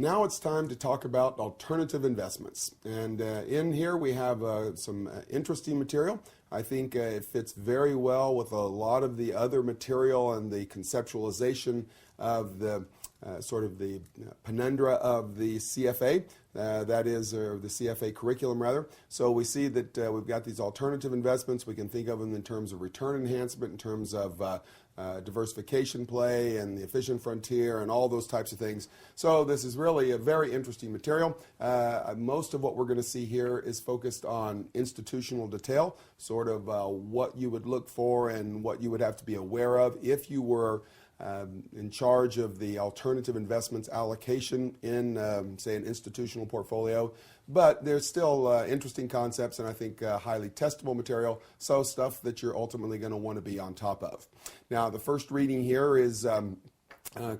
Now it's time to talk about alternative investments. And in here we have some interesting material. I think it fits very well with a lot of the other material and the conceptualization of the sort of the penumbra of the CFA, that is, or the CFA curriculum rather. So we see that we've got these alternative investments. We can think of them in terms of return enhancement, in terms of diversification play and the efficient frontier and all those types of things. So this is really a very interesting material. Most of what we're going to see here is focused on institutional detail, sort of what you would look for and what you would have to be aware of if you were in charge of the alternative investments allocation in, say, an institutional portfolio. But there's still interesting concepts and I think highly testable material, so stuff that you're ultimately going to want to be on top of. Now, the first reading here is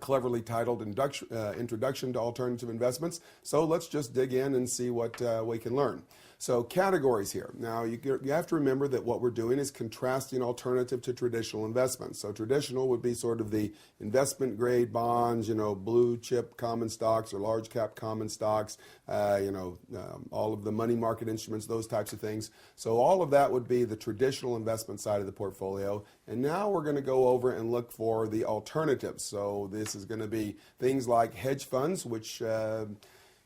cleverly titled Introduction to Alternative Investments. So let's just dig in and see what we can learn. So categories here. Now you have to remember that what we're doing is contrasting alternative to traditional investments. So traditional would be sort of the investment grade bonds, blue chip common stocks or large cap common stocks, all of the money market instruments, those types of things. So all of that would be the traditional investment side of the portfolio. And now we're going to go over and look for the alternatives. So this is going to be things like hedge funds, which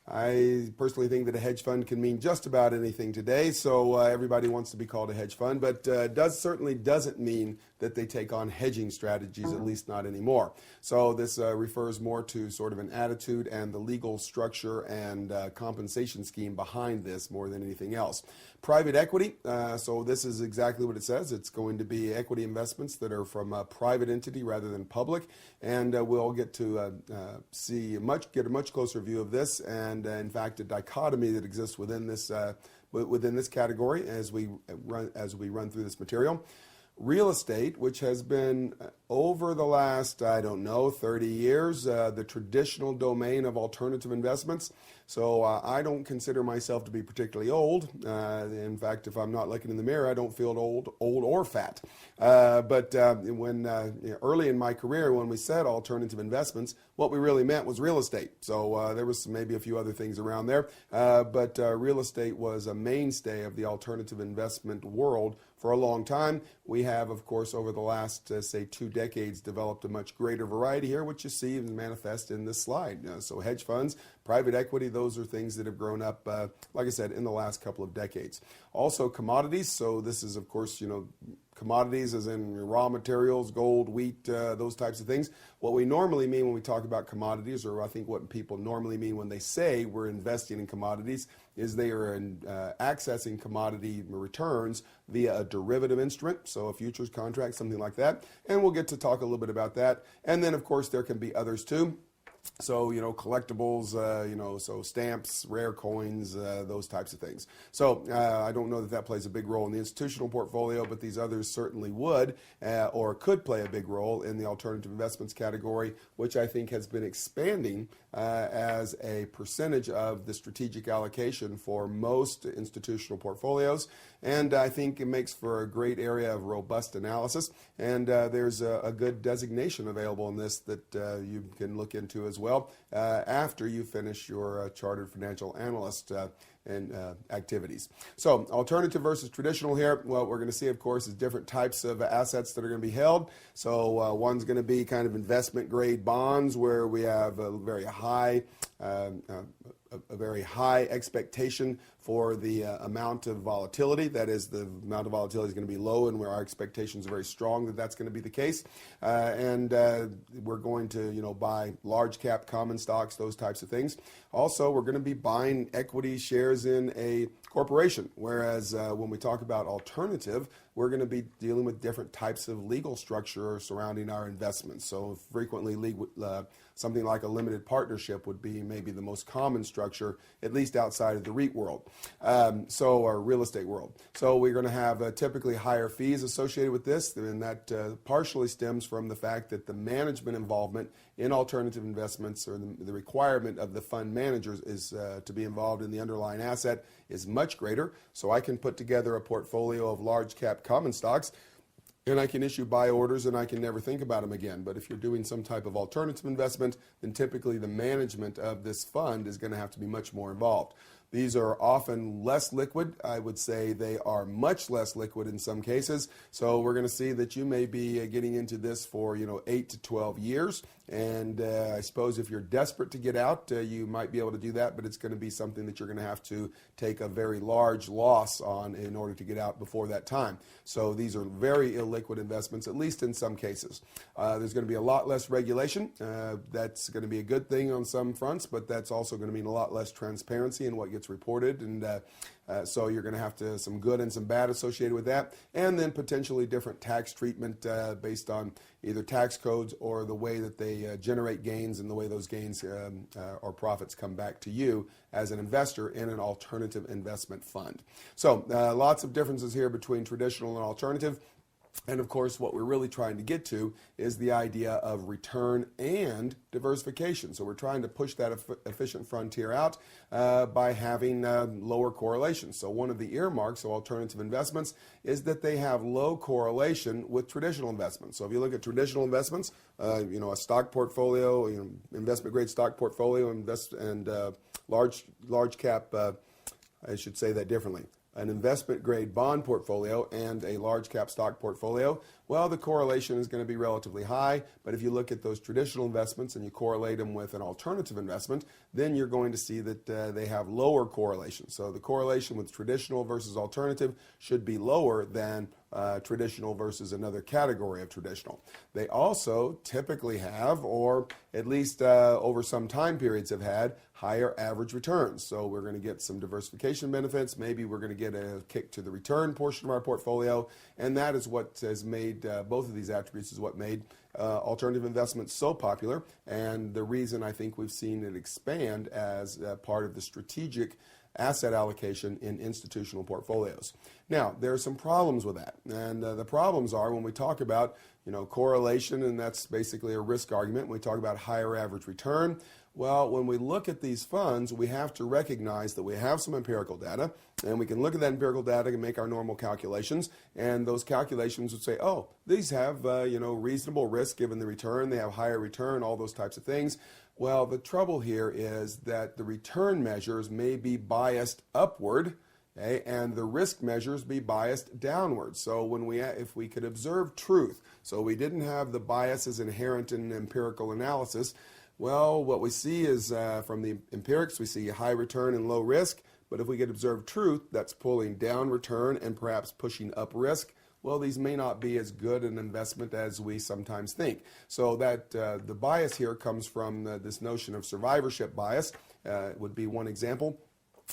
I personally think that a hedge fund can mean just about anything today, so everybody wants to be called a hedge fund, but certainly doesn't mean that they take on hedging strategies, at least not anymore. So this refers more to sort of an attitude and the legal structure and compensation scheme behind this more than anything else. Private equity, so this is exactly what it says. It's going to be equity investments that are from a private entity rather than public, and we'll get to get a much closer view of this, and in fact a dichotomy that exists within this category as we run through this material. Real estate, which has been over the last, 30 years, the traditional domain of alternative investments. So I don't consider myself to be particularly old. In fact, if I'm not looking in the mirror, I don't feel old or fat. But when early in my career, when we said alternative investments, what we really meant was real estate. So there was maybe a few other things around there, but real estate was a mainstay of the alternative investment world for a long time. We have, of course, over the last, say, 2 decades, developed a much greater variety here, which you see and manifest in this slide. So hedge funds, private equity, those are things that have grown up, like I said, in the last couple of decades. Also commodities, so this is, of course, commodities as in raw materials, gold, wheat, those types of things. What we normally mean when we talk about commodities, or I think what people normally mean when they say we're investing in commodities, is they are accessing commodity returns via a derivative instrument, so a futures contract, something like that. And we'll get to talk a little bit about that. And then, of course, there can be others too. So, collectibles, so stamps, rare coins, those types of things. So I don't know that plays a big role in the institutional portfolio, but these others certainly would or could play a big role in the alternative investments category, which I think has been expanding as a percentage of the strategic allocation for most institutional portfolios. And I think it makes for a great area of robust analysis. And there's a good designation available in this that you can look into as well after you finish your Chartered Financial Analyst and activities. So alternative versus traditional here, what we're going to see, of course, is different types of assets that are going to be held. So one's going to be kind of investment grade bonds where we have a very high expectation for the amount of volatility. That is, the amount of volatility is going to be low, and where our expectations are very strong that that's going to be the case. And we're going to, buy large cap common stocks, those types of things. Also, we're going to be buying equity shares in a corporation, whereas when we talk about alternative, we're going to be dealing with different types of legal structure surrounding our investments. So frequently, something like a limited partnership would be maybe the most common structure, at least outside of the REIT world, or real estate world. So we're going to have typically higher fees associated with this, and that partially stems from the fact that the management involvement in alternative investments, or the requirement of the fund managers is to be involved in the underlying asset, is much greater. So I can put together a portfolio of large cap common stocks and I can issue buy orders and I can never think about them again. But if you're doing some type of alternative investment, then typically the management of this fund is going to have to be much more involved. These are often less liquid. I would say they are much less liquid in some cases. So we're going to see that you may be getting into this for 8 to 12 years. And I suppose if you're desperate to get out, you might be able to do that, but it's going to be something that you're going to have to take a very large loss on in order to get out before that time. So these are very illiquid investments, at least in some cases. There's going to be a lot less regulation. That's going to be a good thing on some fronts, but that's also going to mean a lot less transparency in what gets reported, and so you're going to have to some good and some bad associated with that, and then potentially different tax treatment based on either tax codes or the way that they generate gains and the way those gains or profits come back to you as an investor in an alternative investment fund. So lots of differences here between traditional and alternative. And of course, what we're really trying to get to is the idea of return and diversification. So we're trying to push that efficient frontier out by having lower correlations. So one of the earmarks of alternative investments is that they have low correlation with traditional investments. So if you look at traditional investments, a stock portfolio, investment grade stock portfolio, and large cap, I should say that differently. An investment grade bond portfolio and a large cap stock portfolio, well, the correlation is going to be relatively high. But if you look at those traditional investments and you correlate them with an alternative investment, then you're going to see that they have lower correlation. So the correlation with traditional versus alternative should be lower than traditional versus another category of traditional. They also typically have, or at least over some time periods have had, higher average returns. So we're going to get some diversification benefits. Maybe we're going to get a kick to the return portion of our portfolio. And that is what has made, both of these attributes is what made alternative investments so popular. And the reason I think we've seen it expand as part of the strategic asset allocation in institutional portfolios. Now, there are some problems with that. And the problems are when we talk about, correlation, and that's basically a risk argument. When we talk about higher average return, well, when we look at these funds, we have to recognize that we have some empirical data, and we can look at that empirical data and make our normal calculations, and those calculations would say, oh, these have, reasonable risk given the return, they have higher return, all those types of things. Well, the trouble here is that the return measures may be biased upward, okay, and the risk measures be biased downward. So if we could observe truth, so we didn't have the biases inherent in empirical analysis, well, what we see is from the empirics, we see high return and low risk. But if we could observe truth, that's pulling down return and perhaps pushing up risk. Well, these may not be as good an investment as we sometimes think. So that the bias here comes from this notion of survivorship bias, would be one example.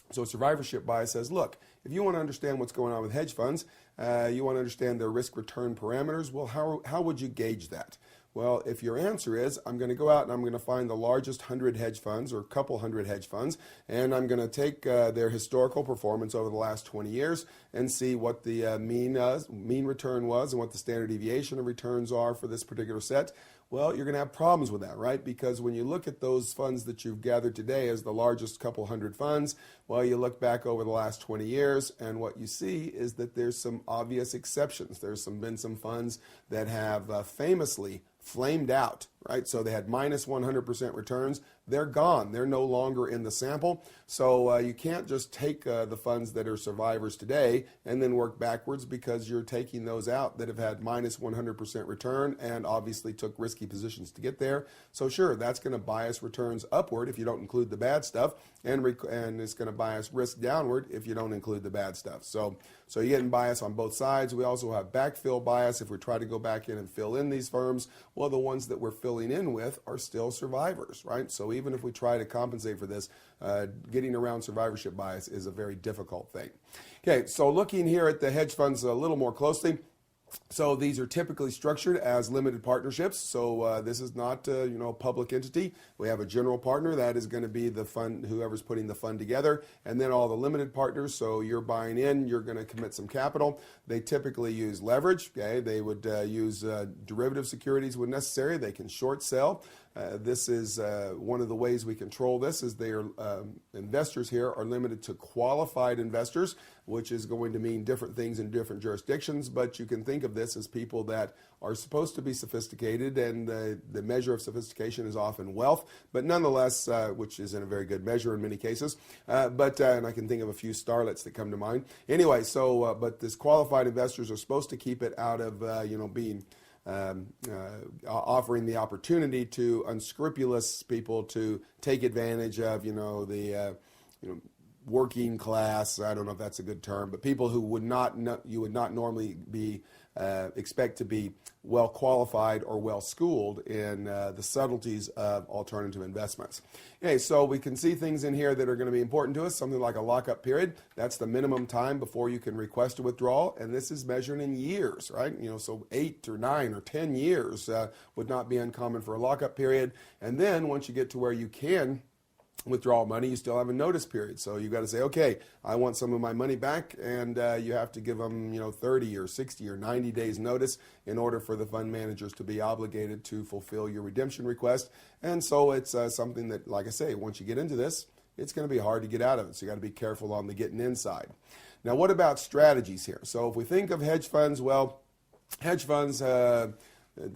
So survivorship bias says, look, if you want to understand what's going on with hedge funds, you want to understand their risk return parameters, well, how would you gauge that? Well, if your answer is, I'm going to go out and I'm going to find the largest 100 hedge funds or a couple hundred hedge funds, and I'm going to take their historical performance over the last 20 years and see what the mean return was and what the standard deviation of returns are for this particular set, well, you're going to have problems with that, right? Because when you look at those funds that you've gathered today as the largest couple hundred funds, well, you look back over the last 20 years, and what you see is that there's some obvious exceptions. There's been some funds that have famously flamed out, right? So they had minus 100% returns. They're gone. They're no longer in the sample. So you can't just take the funds that are survivors today and then work backwards, because you're taking those out that have had minus 100% return and obviously took risky positions to get there. So sure, that's going to bias returns upward if you don't include the bad stuff, and it's going to bias risk downward if you don't include the bad stuff. So you're getting bias on both sides. We also have backfill bias. If we try to go back in and fill in these firms, well, the ones that we're filling in with are still survivors, right? So even if we try to compensate for this, getting around survivorship bias is a very difficult thing. Okay, so looking here at the hedge funds a little more closely, so these are typically structured as limited partnerships. So this is not a public entity. We have a general partner that is going to be the fund, whoever's putting the fund together, and then all the limited partners. So you're buying in, you're going to commit some capital. They typically use leverage. Okay, they would use derivative securities when necessary. They can short sell. This is one of the ways we control this is they are investors here are limited to qualified investors, which is going to mean different things in different jurisdictions, but you can think of this as people that are supposed to be sophisticated, and the measure of sophistication is often wealth, but nonetheless, which isn't a very good measure in many cases, and I can think of a few starlets that come to mind. Anyway, so, but this qualified investors are supposed to keep it out of, being offering the opportunity to unscrupulous people to take advantage of, the working class. I don't know if that's a good term, but people who you would not normally be expect to be well qualified or well schooled in the subtleties of alternative investments. Okay, so we can see things in here that are going to be important to us. Something like a lockup period. That's the minimum time before you can request a withdrawal, and this is measured in years, right? So 8 or 9 or 10 years would not be uncommon for a lockup period. And then once you get to where you can withdraw money, you still have a notice period. So you got to say, okay, I want some of my money back, and you have to give them 30 or 60 or 90 days notice in order for the fund managers to be obligated to fulfill your redemption request. And so it's something that, like I say, once you get into this, it's going to be hard to get out of it. So you got to be careful on the getting inside. Now, what about strategies here? So if we think of hedge funds, well, hedge funds, the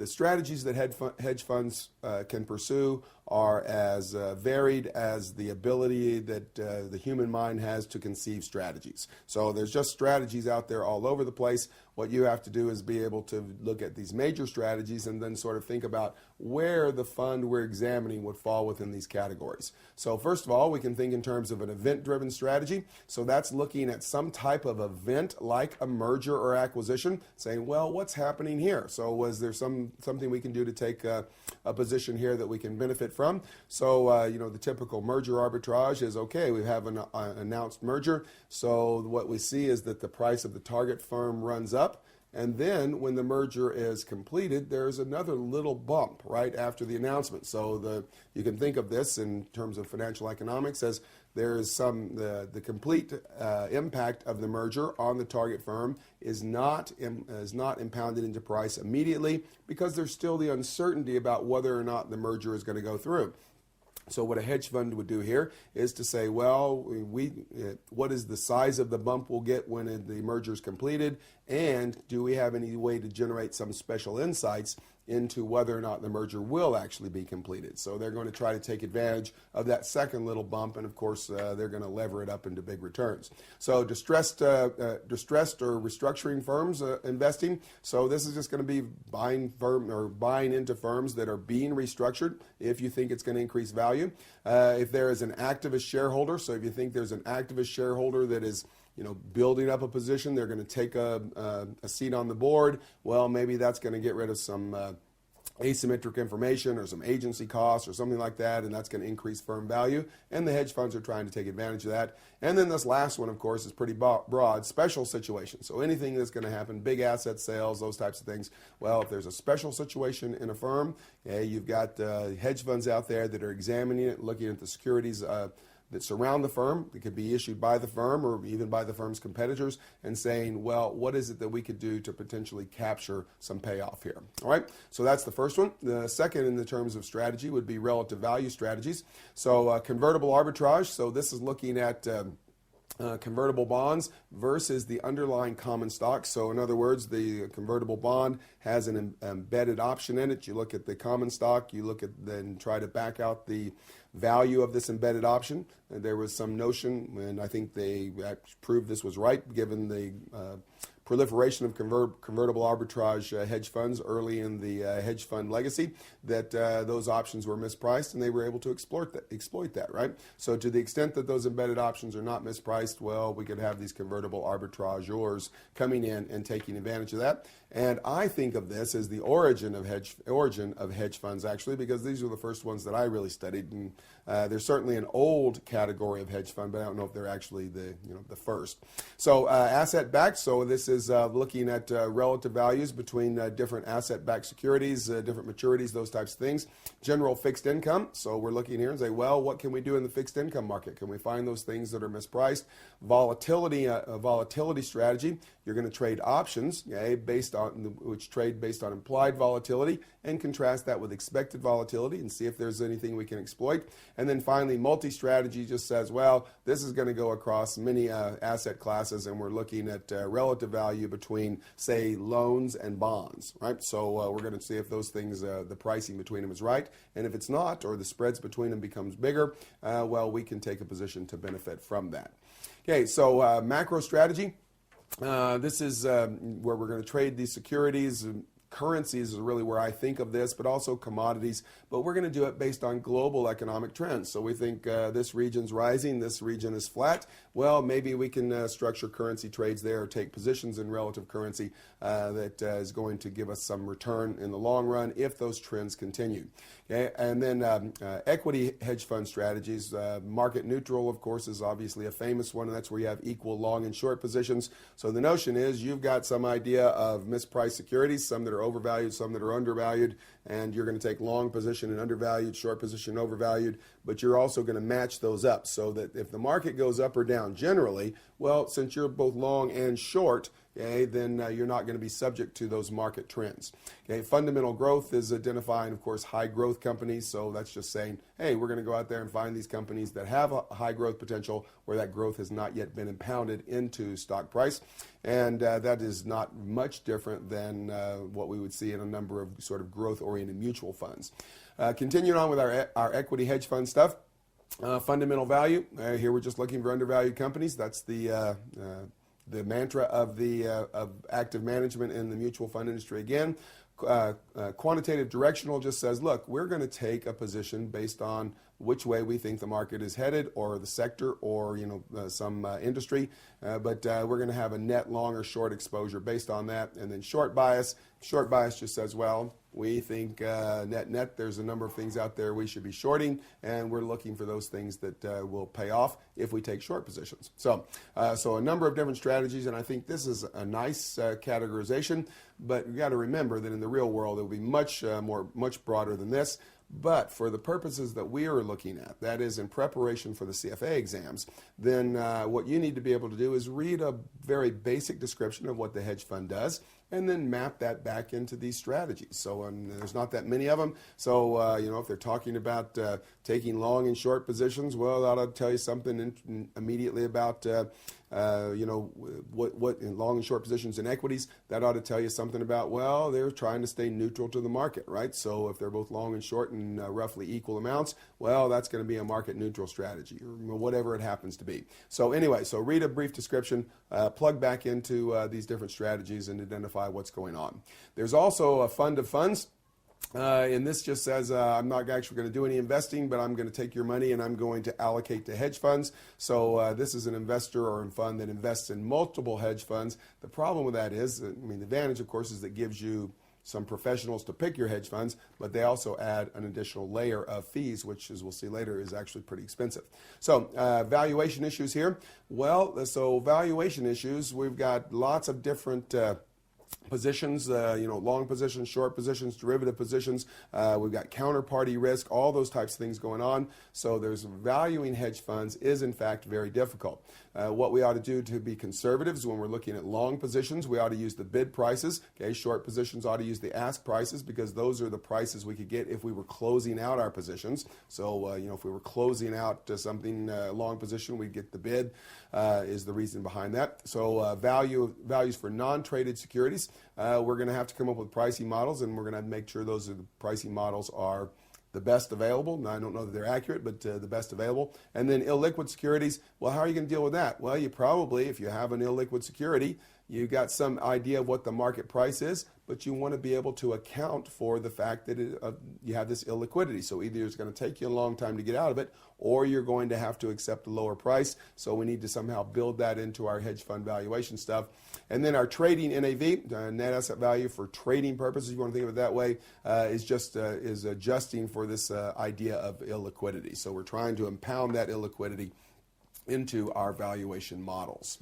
strategies that hedge funds can pursue are as varied as the ability that the human mind has to conceive strategies. So there's just strategies out there all over the place. What you have to do is be able to look at these major strategies and then sort of think about where the fund we're examining would fall within these categories. So first of all, we can think in terms of an event-driven strategy. So that's looking at some type of event like a merger or acquisition, saying, well, what's happening here? So was there something we can do to take a position here that we can benefit from? So, the typical merger arbitrage is, okay, we have an announced merger. So what we see is that the price of the target firm runs up. And then when the merger is completed, there's another little bump right after the announcement. So you can think of this in terms of financial economics as there is the complete impact of the merger on the target firm is not impounded into price immediately because there's still the uncertainty about whether or not the merger is going to go through. So what a hedge fund would do here is to say, well, what is the size of the bump we'll get when the merger is completed, and do we have any way to generate some special insights into whether or not the merger will actually be completed? So they're going to try to take advantage of that second little bump, and of course they're going to lever it up into big returns. So distressed or restructuring firms investing. So this is just going to be buying into firms that are being restructured if you think it's going to increase value. If there is an activist shareholder, so if you think there's an activist shareholder that is building up a position, they're going to take a seat on the board. Well, maybe that's going to get rid of some asymmetric information or some agency costs or something like that, and that's going to increase firm value, and the hedge funds are trying to take advantage of that. And then this last one, of course, is pretty broad, special situations. So anything that's going to happen, big asset sales, those types of things. Well, if there's a special situation in a firm, you've got hedge funds out there that are examining it, looking at the securities that surround the firm, that could be issued by the firm or even by the firm's competitors, and saying, well, what is it that we could do to potentially capture some payoff here? All right, so that's the first one. The second in the terms of strategy would be relative value strategies. So convertible arbitrage, so this is looking at convertible bonds versus the underlying common stock. So in other words, the convertible bond has an embedded option in it. You look at the common stock, you look at then try to back out the value of this embedded option. And there was some notion, and I think they proved this was right given the proliferation of convertible arbitrage hedge funds early in the hedge fund legacy, that those options were mispriced and they were able to exploit that, right? So to the extent that those embedded options are not mispriced, well, we could have these convertible arbitrageurs coming in and taking advantage of that. And I think of this as the origin of hedge funds, actually, because these were the first ones that I really studied. And there's certainly an old category of hedge fund, but I don't know if they're actually the first. So asset-backed. So this is looking at relative values between different asset-backed securities, different maturities, those types of things. General fixed income. So we're looking here and say, well, what can we do in the fixed income market? Can we find those things that are mispriced? Volatility strategy. You're going to trade options, okay, which trade based on implied volatility, and contrast that with expected volatility and see if there's anything we can exploit. And then finally, multi-strategy just says, well, this is going to go across many asset classes, and we're looking at relative value between, say, loans and bonds, right? So we're going to see if those things, the pricing between them is right. And if it's not, or the spreads between them becomes bigger, well, we can take a position to benefit from that. Okay, so macro strategy. This is where we're going to trade these securities. Currencies is really where I think of this, but also commodities. But we're going to do it based on global economic trends. So we think this region's rising, this region is flat. Well, maybe we can structure currency trades there or take positions in relative currency that is going to give us some return in the long run if those trends continue. Okay? And then equity hedge fund strategies. Market neutral, of course, is obviously a famous one, and that's where you have equal long and short positions. So the notion is you've got some idea of mispriced securities, some that are overvalued, some that are undervalued, and you're going to take long position in undervalued, short position overvalued, but you're also going to match those up so that if the market goes up or down generally, well, since you're both long and short, okay, then you're not going to be subject to those market trends. Okay, fundamental growth is identifying, of course, high growth companies. So that's just saying, hey, we're going to go out there and find these companies that have a high growth potential where that growth has not yet been impounded into stock price. And that is not much different than what we would see in a number of sort of growth-oriented mutual funds. Continuing on with our equity hedge fund stuff. Fundamental value. Here we're just looking for undervalued companies. That's the mantra of active management in the mutual fund industry again. Quantitative directional just says, look, we're going to take a position based on which way we think the market is headed, or the sector, or some industry, but we're going to have a net long or short exposure based on that. And then short bias just says, well, we think net there's a number of things out there we should be shorting, and we're looking for those things that will pay off if we take short positions. So a number of different strategies, and I think this is a nice categorization, but you got to remember that in the real world it will be much broader than this. But for the purposes that we are looking at, that is in preparation for the CFA exams, then what you need to be able to do is read a very basic description of what the hedge fund does, and then map that back into these strategies. So there's not that many of them. So if they're talking about taking long and short positions, well, that ought to tell you something immediately about what in long and short positions in equities. That ought to tell you something about, well, they're trying to stay neutral to the market, right? So if they're both long and short in roughly equal amounts, well, that's going to be a market neutral strategy, or whatever it happens to be. So anyway, so read a brief description, plug back into these different strategies, and identify what's going on. There's also a fund of funds. And this just says I'm not actually going to do any investing, but I'm going to take your money and I'm going to allocate to hedge funds. So this is an investor or a fund that invests in multiple hedge funds. The problem with that is, the advantage, of course, is that it gives you some professionals to pick your hedge funds, but they also add an additional layer of fees, which, as we'll see later, is actually pretty expensive. So valuation issues here. Well, so valuation issues, we've got lots of different positions, long positions, short positions, derivative positions. We've got counterparty risk, all those types of things going on. So there's valuing hedge funds is in fact very difficult. What we ought to do to be conservatives when we're looking at long positions, we ought to use the bid prices. Okay, short positions ought to use the ask prices, because those are the prices we could get if we were closing out our positions. So if we were closing out something long position, we'd get the bid. Is the reason behind that. So values for non-traded securities. We're going to have to come up with pricing models, and we're going to make sure those pricing models are the best available. Now, I don't know that they're accurate, but the best available. And then illiquid securities. Well, how are you going to deal with that? Well, you probably, if you have an illiquid security, you got some idea of what the market price is, but you want to be able to account for the fact that you have this illiquidity. So either it's going to take you a long time to get out of it, or you're going to have to accept a lower price. So we need to somehow build that into our hedge fund valuation stuff. And then our trading NAV, net asset value for trading purposes, if you want to think of it that way, is adjusting for this idea of illiquidity. So we're trying to impound that illiquidity into our valuation models.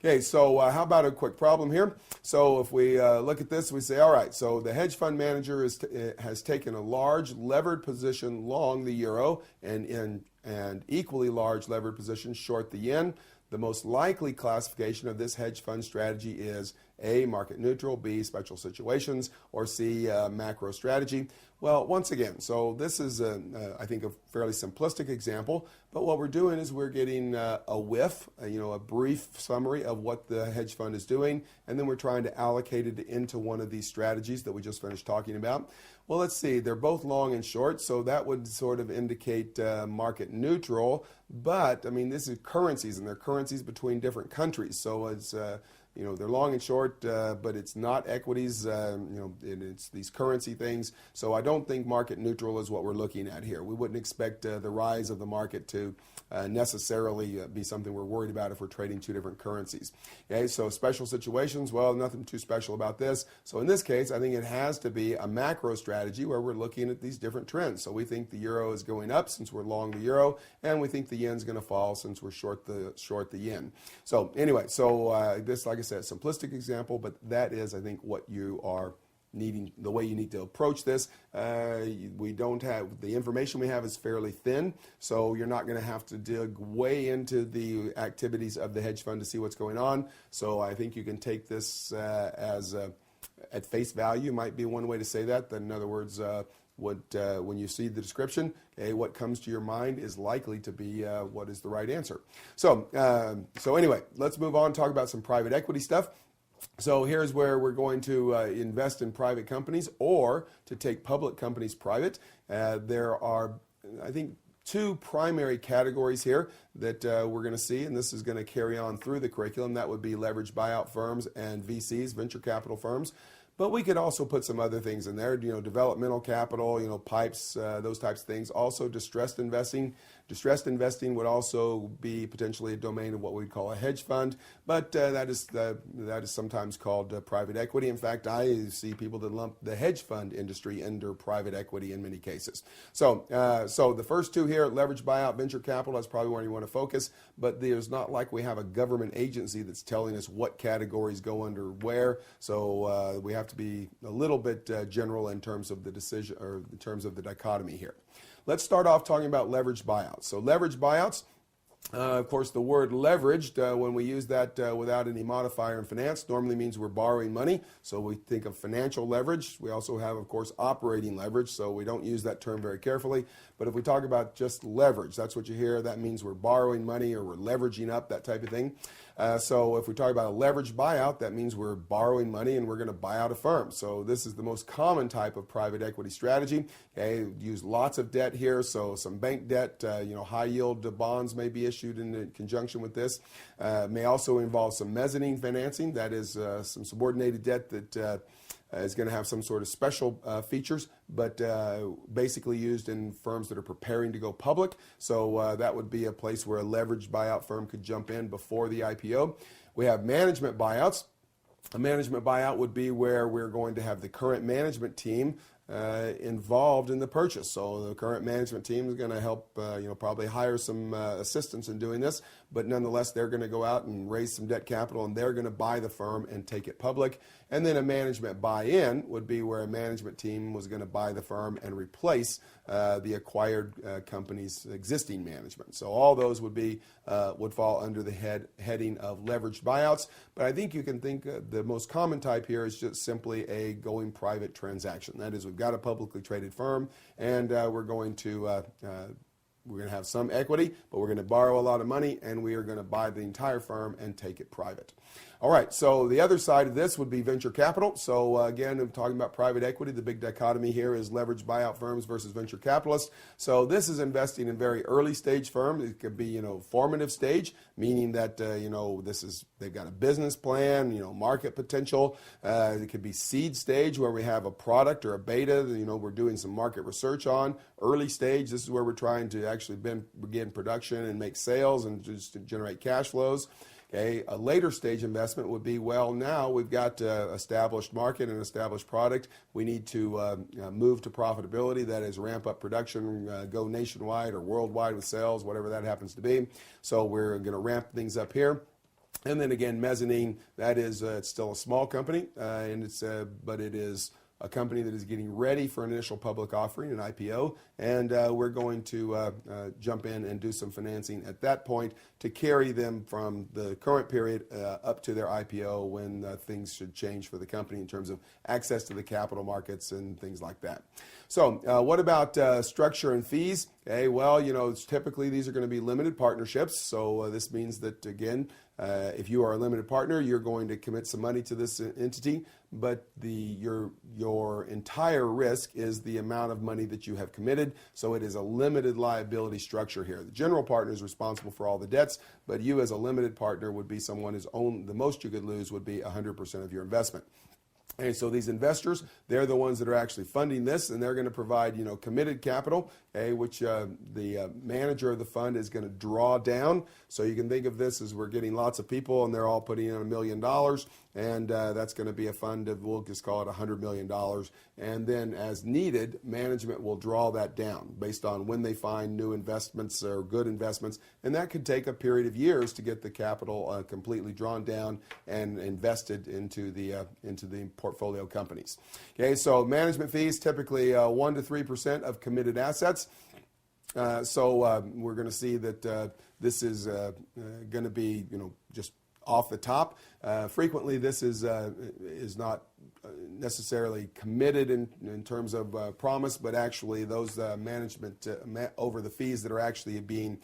Okay, so how about a quick problem here? So if we look at this, we say, all right, so the hedge fund manager has taken a large levered position long the euro and equally large levered position short the yen. the most likely classification of this hedge fund strategy is A, market neutral, B, special situations, or C, macro strategy. Well, once again, so this is, I think, a fairly simplistic example, but what we're doing is we're getting a whiff, a brief summary of what the hedge fund is doing, and then we're trying to allocate it into one of these strategies that we just finished talking about. Well, let's see, they're both long and short, so that would sort of indicate market neutral, but, I mean, this is currencies, and they're currencies between different countries, so it's... they're long and short, but it's not equities, it's these currency things. So I don't think market neutral is what we're looking at here. We wouldn't expect the rise of the market to necessarily be something we're worried about if we're trading two different currencies. Okay, so special situations, well, nothing too special about this. So in this case, I think it has to be a macro strategy where we're looking at these different trends. So we think the euro is going up since we're long the euro, and we think the yen's going to fall since we're short the yen. So anyway, this, like I said, simplistic example, but that is, I think, what you are needing, the way you need to approach this. We don't have, the information we have is fairly thin, so you're not going to have to dig way into the activities of the hedge fund to see what's going on. So I think you can take this as at face value might be one way to say that. In other words, when you see the description, what comes to your mind is likely to be what is the right answer. So anyway, let's move on and talk about some private equity stuff. So here's where we're going to invest in private companies or to take public companies private. There are, I think, two primary categories here that we're going to see, and this is going to carry on through the curriculum. That would be leveraged buyout firms and VCs, venture capital firms. But we could also put some other things in there, developmental capital, pipes, those types of things. Also distressed investing. Distressed investing would also be potentially a domain of what we'd call a hedge fund, but that is sometimes called private equity. In fact, I see people that lump the hedge fund industry under private equity in many cases. So the first two here, leveraged buyout, venture capital, that's probably where you want to focus, but there's not like we have a government agency that's telling us what categories go under where, so we have to be a little bit general in terms of the decision, or in terms of the dichotomy here. Let's start off talking about leveraged buyouts. So leveraged buyouts, of course, the word leveraged, when we use that without any modifier in finance, normally means we're borrowing money. So we think of financial leverage. We also have, of course, operating leverage. So we don't use that term very carefully. But if we talk about just leverage, that's what you hear. That means we're borrowing money or we're leveraging up, that type of thing. So if we talk about a leveraged buyout, that means we're borrowing money and we're going to buy out a firm. So this is the most common type of private equity strategy. Okay, use lots of debt here. So some bank debt, high yield bonds may be issued in conjunction with this. May also involve some mezzanine financing. That is some subordinated debt that is going to have some sort of special features, but basically used in firms that are preparing to go public. So that would be a place where a leveraged buyout firm could jump in before the IPO. We have management buyouts. A management buyout would be where we're going to have the current management team involved in the purchase. So the current management team is going to help, probably hire some assistants in doing this, but nonetheless, they're going to go out and raise some debt capital and they're going to buy the firm and take it public. And then a management buy-in would be where a management team was going to buy the firm and replace the acquired company's existing management. So all those would fall under the heading of leveraged buyouts. But I think you can think the most common type here is just simply a going private transaction. That is, we've got a publicly traded firm and we're going to have some equity, but we're going to borrow a lot of money and we are going to buy the entire firm and take it private. All right, so the other side of this would be venture capital. So again, I'm talking about private equity. The big dichotomy here is leveraged buyout firms versus venture capitalists. So this is investing in very early stage firms. It could be, formative stage, meaning that, they've got a business plan, market potential. It could be seed stage where we have a product or a beta, we're doing some market research on. Early stage, this is where we're trying to actually begin production and make sales and just to generate cash flows. Okay, a later stage investment would be, well, now we've got established market and established product. We need to move to profitability, that is ramp up production, go nationwide or worldwide with sales, whatever that happens to be. So we're going to ramp things up here. And then again, mezzanine, that is it's still a small company, but it is a company that is getting ready for an initial public offering, an IPO, and we're going to jump in and do some financing at that point to carry them from the current period up to their IPO when things should change for the company in terms of access to the capital markets and things like that. So what about structure and fees? Okay, well, typically these are going to be limited partnerships. So this means that, again, if you are a limited partner, you're going to commit some money to this entity, but your entire risk is the amount of money that you have committed. So it is a limited liability structure here. The general partner is responsible for all the debts, but you as a limited partner would be someone who's owned, the most you could lose would be 100% of your investment. And so these investors, they're the ones that are actually funding this, and they're going to provide, committed capital, which the manager of the fund is going to draw down. So you can think of this as we're getting lots of people, and they're all putting in $1 million, and that's going to be a fund of, we'll just call it $100 million. And then as needed, management will draw that down based on when they find new investments or good investments, and that could take a period of years to get the capital completely drawn down and invested into the portfolio companies. Okay, so management fees typically 1 to 3% of committed assets. So we're going to see that this is going to be just off the top. Frequently, this is not necessarily committed in terms of promise, but actually those management over the fees that are actually being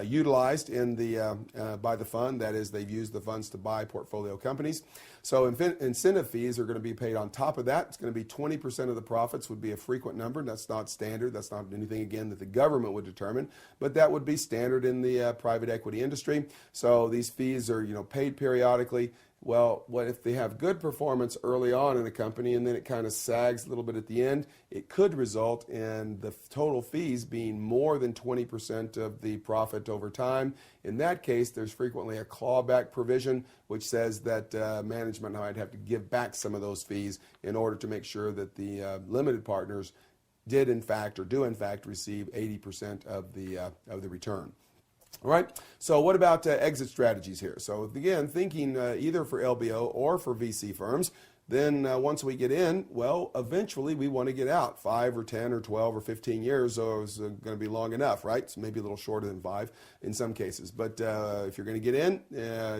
utilized by the fund. That is, they've used the funds to buy portfolio companies. So incentive fees are going to be paid on top of that. It's going to be 20% of the profits would be a frequent number. That's not standard. That's not anything, again, that the government would determine, but that would be standard in the private equity industry. So these fees are paid periodically. Well, what if they have good performance early on in a company and then it kind of sags a little bit at the end? It could result in the total fees being more than 20% of the profit over time. In that case, there's frequently a clawback provision which says that management might have to give back some of those fees in order to make sure that the limited partners do in fact receive 80% of the return. All right, so what about exit strategies here? So again, thinking either for LBO or for VC firms, then once we get in, well, eventually we want to get out. 5 or 10 or 12 or 15 years is going to be long enough, right? So maybe a little shorter than 5 in some cases. But if you're going to get in,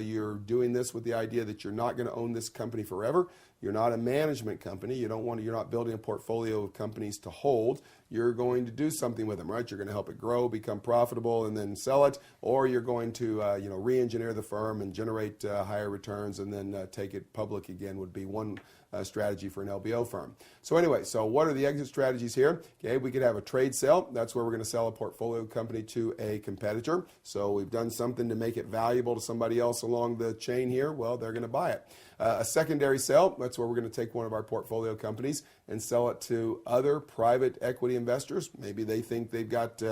you're doing this with the idea that you're not going to own this company forever. You're not a management company. You're not building a portfolio of companies to hold. You're going to do something with them, right? You're going to help it grow, become profitable, and then sell it, or you're going to, re-engineer the firm and generate higher returns, and then take it public again. Would be one strategy for an LBO firm. So anyway, so what are the exit strategies here? Okay, we could have a trade sale. That's where we're going to sell a portfolio company to a competitor. So we've done something to make it valuable to somebody else along the chain here. Well, they're going to buy it. A secondary sale, that's where we're going to take one of our portfolio companies and sell it to other private equity investors. Maybe they think they've got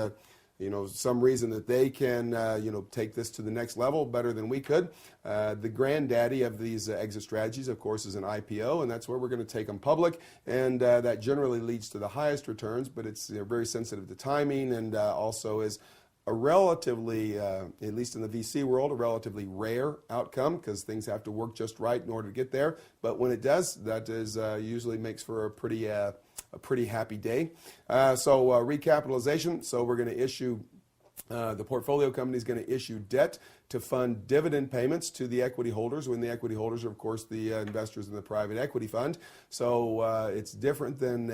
some reason that they can, take this to the next level better than we could. The granddaddy of these exit strategies, of course, is an IPO, and that's where we're going to take them public. And that generally leads to the highest returns, but it's very sensitive to timing, and also is a relatively, at least in the VC world, a relatively rare outcome because things have to work just right in order to get there. But when it does, that is usually makes for a pretty happy day. So recapitalization. So we're going to issue, the portfolio company is going to issue debt to fund dividend payments to the equity holders, when the equity holders are, of course, the investors in the private equity fund. So it's different than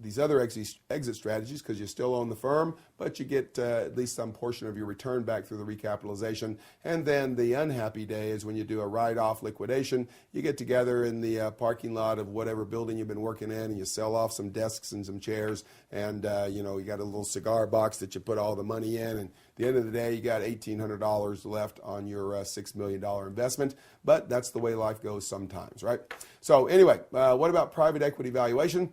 these other exit strategies because you still own the firm, but you get at least some portion of your return back through the recapitalization. And then the unhappy day is when you do a write-off liquidation. You get together in the parking lot of whatever building you've been working in, and you sell off some desks and some chairs, and you got a little cigar box that you put all the money in, and at the end of the day, you got $1,800 left on your $6 million investment, but that's the way life goes sometimes, right? So anyway, what about private equity valuation?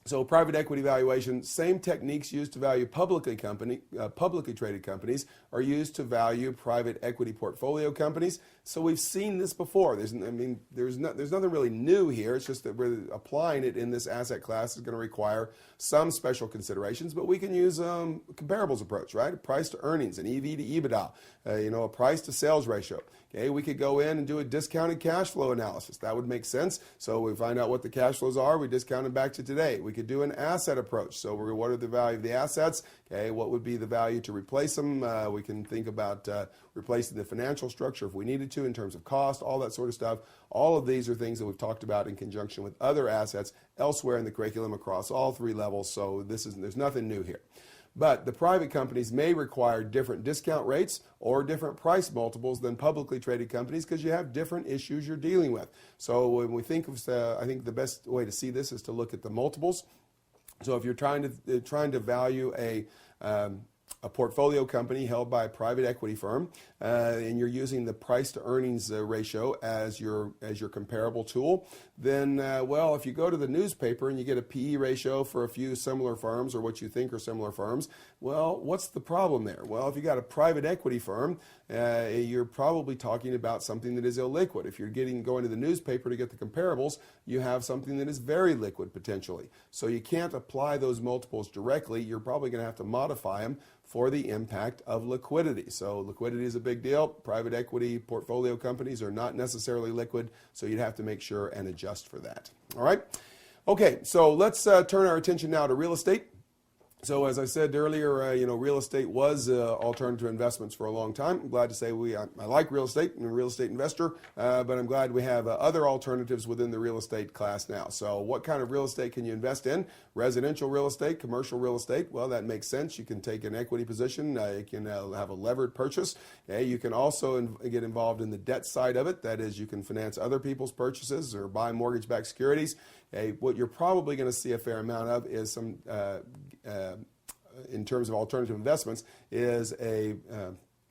So private equity valuation, same techniques used to value publicly traded companies are used to value private equity portfolio companies. So we've seen this before. There's nothing really new here. It's just that we're applying it in this asset class is going to require some special considerations, but we can use a comparables approach, right? A price to earnings, an EV to EBITDA, a price to sales ratio. Okay, we could go in and do a discounted cash flow analysis. That would make sense. So we find out what the cash flows are. We discount them back to today. We could do an asset approach. So what are the value of the assets? Okay, what would be the value to replace them? We can think about replacing the financial structure if we needed to in terms of cost, all that sort of stuff. All of these are things that we've talked about in conjunction with other assets elsewhere in the curriculum across all three levels. So there's nothing new here. But the private companies may require different discount rates or different price multiples than publicly traded companies because you have different issues you're dealing with. So when we think of, I think the best way to see this is to look at the multiples. So if you're trying to value a portfolio company held by a private equity firm, and you're using the price to earnings ratio as your comparable tool, then well, if you go to the newspaper and you get a PE ratio for a few similar firms or what you think are similar firms, well, what's the problem there? Well, if you got a private equity firm, you're probably talking about something that is illiquid. If you're going to the newspaper to get the comparables, you have something that is very liquid potentially. So you can't apply those multiples directly. You're probably going to have to modify them for the impact of liquidity. So liquidity is a big deal. Private equity portfolio companies are not necessarily liquid, so you'd have to make sure and adjust for that. All right? Okay, so let's turn our attention now to real estate. So as I said earlier, real estate was alternative investments for a long time. I'm glad to say I like real estate. I'm a real estate investor, but I'm glad we have other alternatives within the real estate class now. So what kind of real estate can you invest in? Residential real estate, commercial real estate. Well, that makes sense. You can take an equity position. You can have a levered purchase. Okay? You can also get involved in the debt side of it. That is, you can finance other people's purchases or buy mortgage-backed securities. Okay? What you're probably going to see a fair amount of is some in terms of alternative investments, is a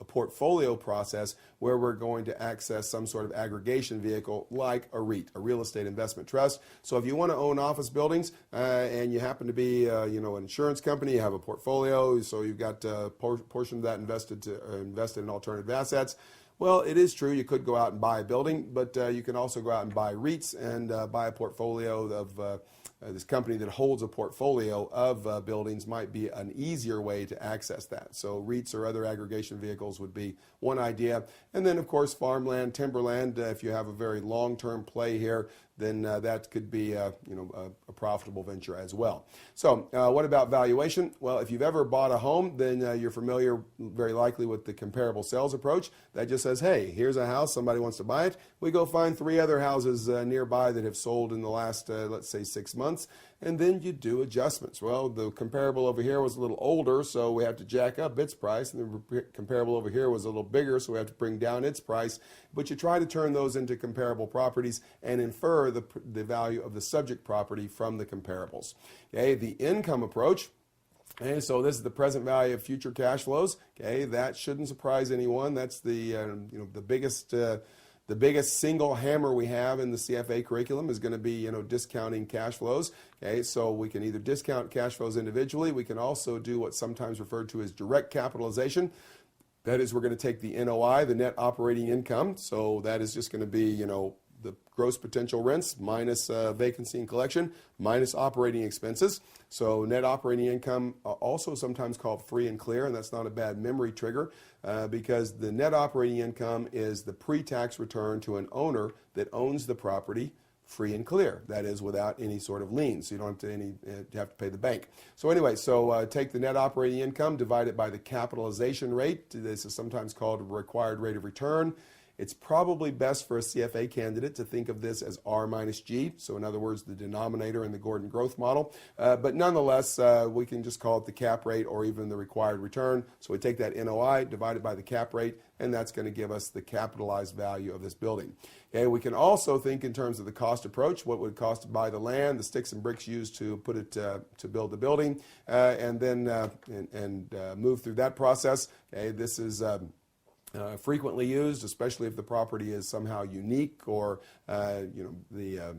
portfolio process where we're going to access some sort of aggregation vehicle like a REIT, a real estate investment trust. So if you want to own office buildings and you happen to be an insurance company, you have a portfolio, so you've got a portion of that invested in alternative assets. Well, it is true you could go out and buy a building, but you can also go out and buy REITs and buy a portfolio of this company that holds a portfolio of buildings might be an easier way to access that. So REITs or other aggregation vehicles would be one idea. And then, of course, farmland, timberland, if you have a very long-term play here, then that could be a profitable venture as well. So what about valuation? Well, if you've ever bought a home, then you're familiar very likely with the comparable sales approach. That just says, hey, here's a house, somebody wants to buy it. We go find 3 other houses nearby that have sold in the last, let's say, 6 months. And then you do adjustments. Well, the comparable over here was a little older, so we have to jack up its price. And the comparable over here was a little bigger, so we have to bring down its price. But you try to turn those into comparable properties and infer the value of the subject property from the comparables. Okay, the income approach. Okay, so this is the present value of future cash flows. Okay, that shouldn't surprise anyone. That's the biggest single hammer we have in the CFA curriculum is going to be, discounting cash flows. Okay, so we can either discount cash flows individually. We can also do what's sometimes referred to as direct capitalization. That is, we're going to take the NOI, the net operating income. So that is just going to be, the gross potential rents minus vacancy and collection minus operating expenses. So net operating income, also sometimes called free and clear, and that's not a bad memory trigger because the net operating income is the pre-tax return to an owner that owns the property free and clear. That is without any sort of lien, so you don't have to pay the bank. So anyway, take the net operating income, divide it by the capitalization rate. This is sometimes called a required rate of return. It's probably best for a CFA candidate to think of this as R minus G, so in other words, the denominator in the Gordon growth model. But nonetheless, we can just call it the cap rate or even the required return. So we take that NOI, divide it by the cap rate, and that's going to give us the capitalized value of this building. Okay, we can also think in terms of the cost approach, what would it cost to buy the land, the sticks and bricks used to put it to build the building, and then move through that process. Okay, this is frequently used, especially if the property is somehow unique, or the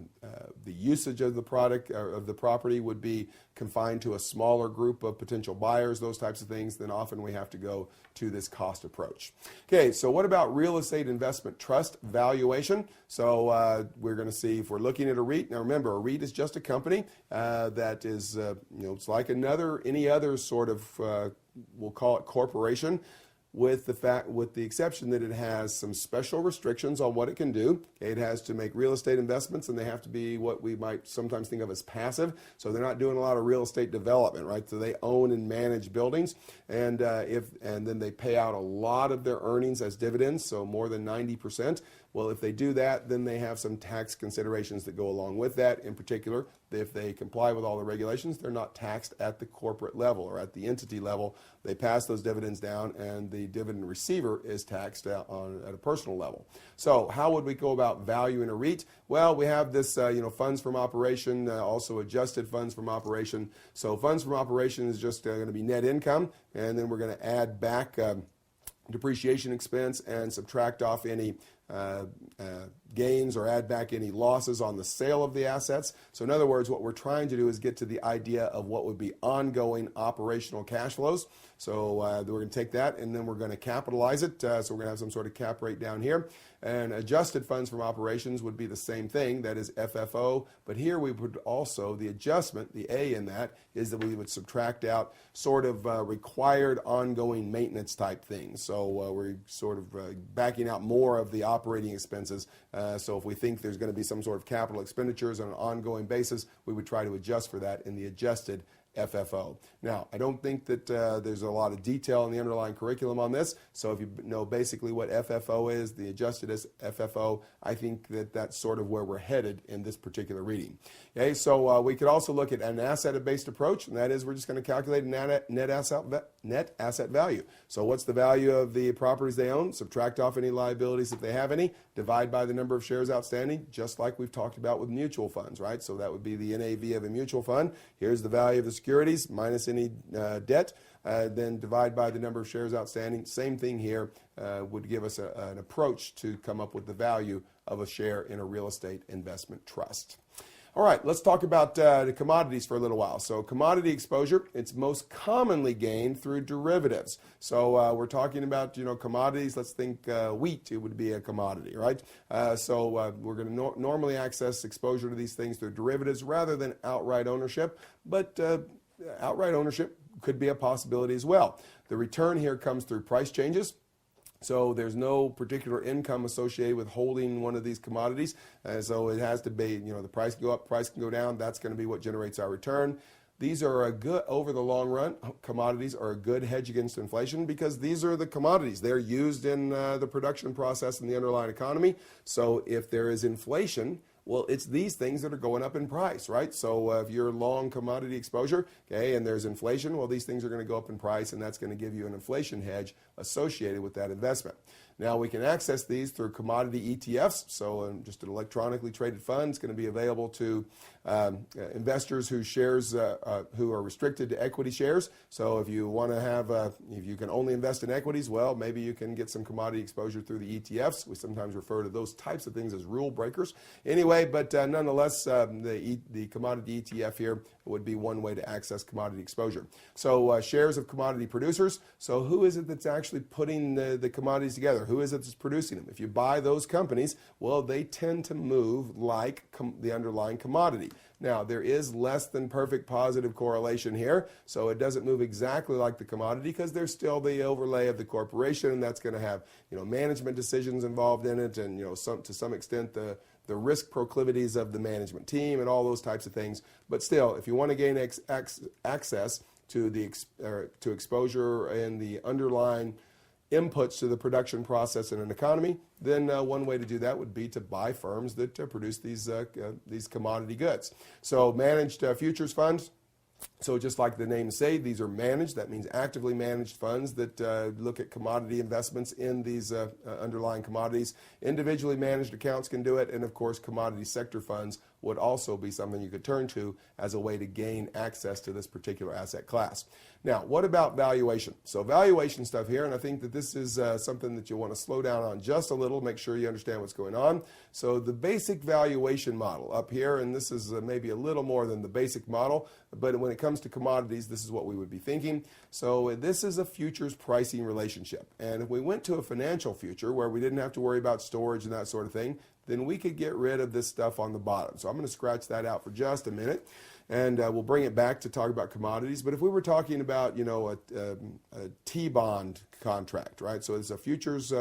usage of the product of the property would be confined to a smaller group of potential buyers, those types of things, then often we have to go to this cost approach. Okay, so what about real estate investment trust valuation? So we're going to see if we're looking at a REIT. Now remember, a REIT is just a company that is, it's like any other sort of, we'll call it corporation, with the exception that it has some special restrictions on what it can do. Okay, it has to make real estate investments, and they have to be what we might sometimes think of as passive. So they're not doing a lot of real estate development, right? So they own and manage buildings, and then they pay out a lot of their earnings as dividends, so more than 90%. Well, if they do that, then they have some tax considerations that go along with that. In particular, if they comply with all the regulations, they're not taxed at the corporate level or at the entity level. They pass those dividends down, and the dividend receiver is taxed at a personal level. So how would we go about valuing a REIT? Well, we have this, funds from operation, also adjusted funds from operation. So funds from operation is just going to be net income, and then we're going to add back depreciation expense and subtract off any gains or add back any losses on the sale of the assets. So in other words, what we're trying to do is get to the idea of what would be ongoing operational cash flows. So we're going to take that, and then we're going to capitalize it. So we're going to have some sort of cap rate down here. And adjusted funds from operations would be the same thing, that is FFO. But here we would also, the adjustment, the A in that, is that we would subtract out sort of required ongoing maintenance type things. So we're sort of backing out more of the operating expenses. So if we think there's going to be some sort of capital expenditures on an ongoing basis, we would try to adjust for that in the adjusted FFO. Now, I don't think that there's a lot of detail in the underlying curriculum on this, so if you know basically what FFO is, the adjusted as FFO, I think that that's sort of where we're headed in this particular reading. Okay, so we could also look at an asset-based approach, and that is we're just going to calculate net asset value. So what's the value of the properties they own? Subtract off any liabilities if they have any, divide by the number of shares outstanding, just like we've talked about with mutual funds, right? So that would be the NAV of a mutual fund. Here's the value of the securities minus any debt, then divide by the number of shares outstanding. Same thing here, would give us an approach to come up with the value of a share in a real estate investment trust. All right, let's talk about the commodities for a little while. So commodity exposure, it's most commonly gained through derivatives. So we're talking about, commodities. Let's think wheat, it would be a commodity, right? So we're going to normally access exposure to these things through derivatives rather than outright ownership. But outright ownership could be a possibility as well. The return here comes through price changes. So there's no particular income associated with holding one of these commodities. So it has to be, the price can go up, price can go down. That's going to be what generates our return. These are a good, over the long run, commodities are a good hedge against inflation because these are the commodities. They're used in the production process in the underlying economy. So if there is inflation, well, it's these things that are going up in price, right? So if you're long commodity exposure, okay, and there's inflation, well, these things are going to go up in price, and that's going to give you an inflation hedge associated with that investment. Now, we can access these through commodity ETFs, so just an electronically traded fund is going to be available to investors whose shares who are restricted to equity shares. So if you want to have, if you can only invest in equities, well, maybe you can get some commodity exposure through the ETFs. We sometimes refer to those types of things as rule breakers. Anyway, but nonetheless, the commodity ETF here would be one way to access commodity exposure. So shares of commodity producers. So who is it that's actually putting the commodities together? Who is it that's producing them? If you buy those companies, well, they tend to move like the underlying commodity. Now, there is less than perfect positive correlation here, so it doesn't move exactly like the commodity because there's still the overlay of the corporation, and that's going to have management decisions involved in it, and to some extent the risk proclivities of the management team and all those types of things. But still, if you want to gain access to to exposure and the underlying inputs to the production process in an economy, then one way to do that would be to buy firms that produce these commodity goods. So managed futures funds. So just like the name say, these are managed. That means actively managed funds that look at commodity investments in these underlying commodities. Individually managed accounts can do it, and of course commodity sector funds would also be something you could turn to as a way to gain access to this particular asset class. Now, what about valuation? So valuation stuff here, and I think that this is something that you want to slow down on just a little, make sure you understand what's going on. So the basic valuation model up here, and this is maybe a little more than the basic model, but when it comes to commodities, this is what we would be thinking. So this is a futures pricing relationship. And if we went to a financial future where we didn't have to worry about storage and that sort of thing, then we could get rid of this stuff on the bottom. So I'm going to scratch that out for just a minute, and we'll bring it back to talk about commodities. But if we were talking about, you know, a T-bond contract, right? So it's a futures